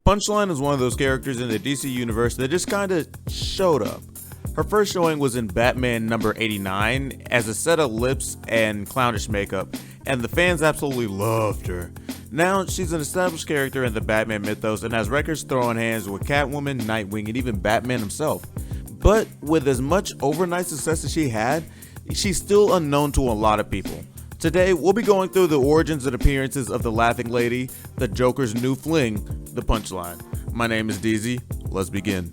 Punchline is one of those characters in the DC universe that just kinda showed up. Her first showing was in Batman number 89 as a set of lips and clownish makeup, and the fans absolutely loved her. Now, she's an established character in the Batman mythos and has records throwing hands with Catwoman, Nightwing, and even Batman himself. But with as much overnight success as she had, she's still unknown to a lot of people. Today, we'll be going through the origins and appearances of the Laughing Lady, the Joker's new fling, the Punchline. My name is DZ, let's begin.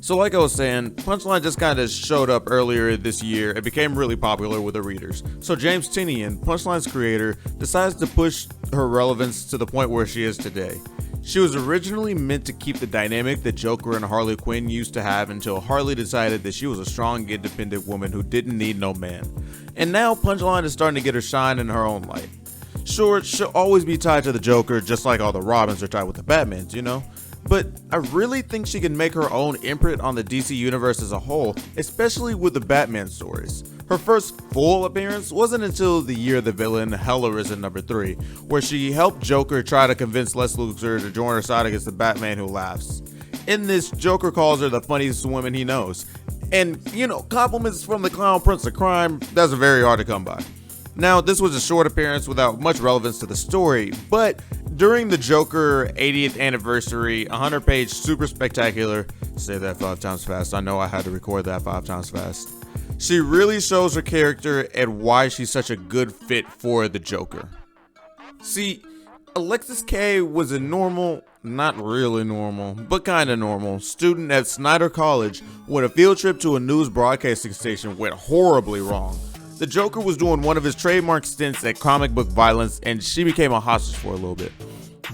So like I was saying, Punchline just kinda showed up earlier this year and became really popular with the readers. So James Tynion, Punchline's creator, decides to push her relevance to the point where she is today. She was originally meant to keep the dynamic that Joker and Harley Quinn used to have until Harley decided that she was a strong, independent woman who didn't need no man. And now Punchline is starting to get her shine in her own light. Sure, she'll always be tied to the Joker just like all the Robins are tied with the Batmans, you know? But I really think she can make her own imprint on the DC universe as a whole, especially with the Batman stories. Her first full appearance wasn't until the year the villain Hell Arisen number 3, where she helped Joker try to convince Lex Luthor to join her side against the Batman Who Laughs. In this, Joker calls her the funniest woman he knows. And, you know, compliments from the Clown Prince of Crime, that's very hard to come by. Now, this was a short appearance without much relevance to the story, but during the Joker 80th anniversary 100-page super spectacular, say that 5 times fast, I know I had to record that 5 times fast, she really shows her character and why she's such a good fit for the Joker. See, Alexis K was a normal, not really normal, but kinda normal, student at Snyder College when a field trip to a news broadcasting station went horribly wrong. The Joker was doing one of his trademark stints at comic book violence and she became a hostage for a little bit.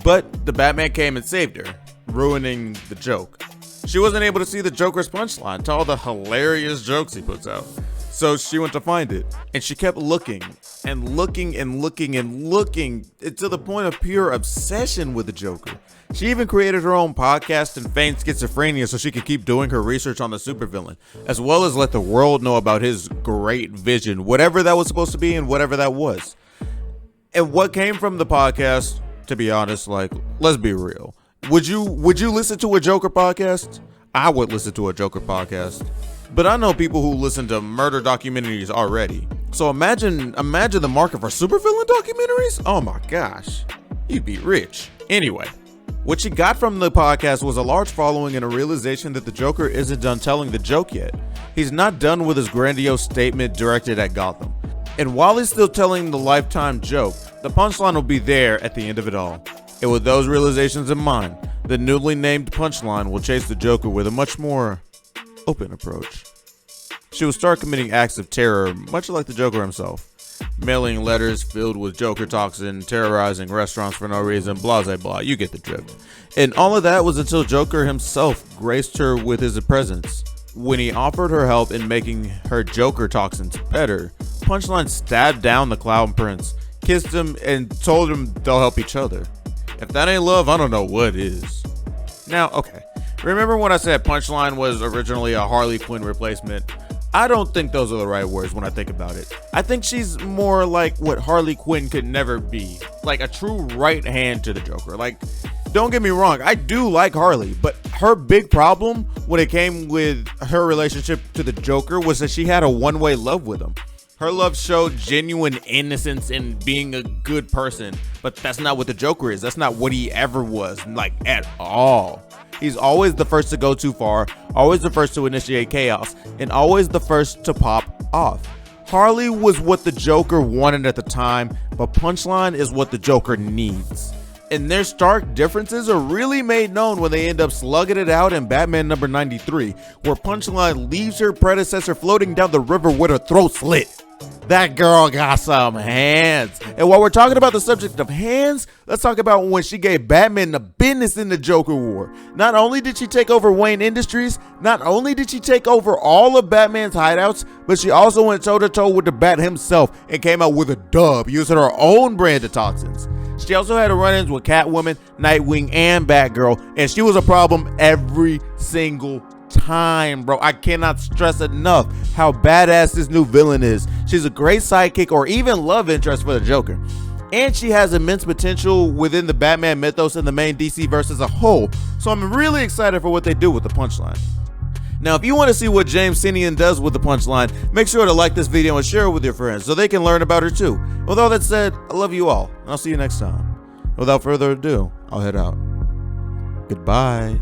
But the Batman came and saved her, ruining the joke. She wasn't able to see the Joker's punchline to all the hilarious jokes he puts out. So she went to find it, and she kept looking and looking and looking and looking to the point of pure obsession with the Joker. She even created her own podcast and feigned schizophrenia so she could keep doing her research on the supervillain, as well as let the world know about his great vision, whatever that was supposed to be and whatever that was. And what came from the podcast, to be honest, like, let's be real. Would you listen to a Joker podcast? I would listen to a Joker podcast. But I know people who listen to murder documentaries already. So imagine the market for supervillain documentaries? Oh my gosh, you'd be rich. Anyway, what she got from the podcast was a large following and a realization that the Joker isn't done telling the joke yet. He's not done with his grandiose statement directed at Gotham. And while he's still telling the lifetime joke, the punchline will be there at the end of it all. And with those realizations in mind, the newly named Punchline will chase the Joker with a much more open approach. She will start committing acts of terror, much like the Joker himself. Mailing letters filled with Joker toxin, terrorizing restaurants for no reason, blah blah blah, you get the drift. And all of that was until Joker himself graced her with his presence. When he offered her help in making her Joker toxins better, Punchline stabbed down the Clown Prince, kissed him, and told him they'll help each other. If that ain't love, I don't know what is. Now, okay, remember when I said Punchline was originally a Harley Quinn replacement? I don't think those are the right words when I think about it. I think she's more like what Harley Quinn could never be, like a true right hand to the Joker. Like, don't get me wrong, I do like Harley, but her big problem when it came with her relationship to the Joker was that she had a one-way love with him. Her love showed genuine innocence and being a good person, but that's not what the Joker is. That's not what he ever was, like, at all. He's always the first to go too far, always the first to initiate chaos, and always the first to pop off. Harley was what the Joker wanted at the time, but Punchline is what the Joker needs. And their stark differences are really made known when they end up slugging it out in Batman number 93, where Punchline leaves her predecessor floating down the river with her throat slit. That girl got some hands. And while we're talking about the subject of hands, let's talk about when she gave Batman the business in the Joker War. Not only did she take over Wayne Industries, not only did she take over all of Batman's hideouts, but she also went toe-to-toe with the Bat himself and came out with a dub using her own brand of toxins. She also had run-ins with Catwoman, Nightwing, and Batgirl, and she was a problem every single time, bro. I cannot stress enough how badass this new villain is. She's a great sidekick or even love interest for the Joker. and she has immense potential within the Batman mythos and the main DC verse as a whole, so I'm really excited for what they do with the Punchline. Now, if you want to see what James Tynion does with the Punchline, make sure to like this video and share it with your friends so they can learn about her too. With all that said, I love you all, and I'll see you next time. Without further ado, I'll head out. Goodbye.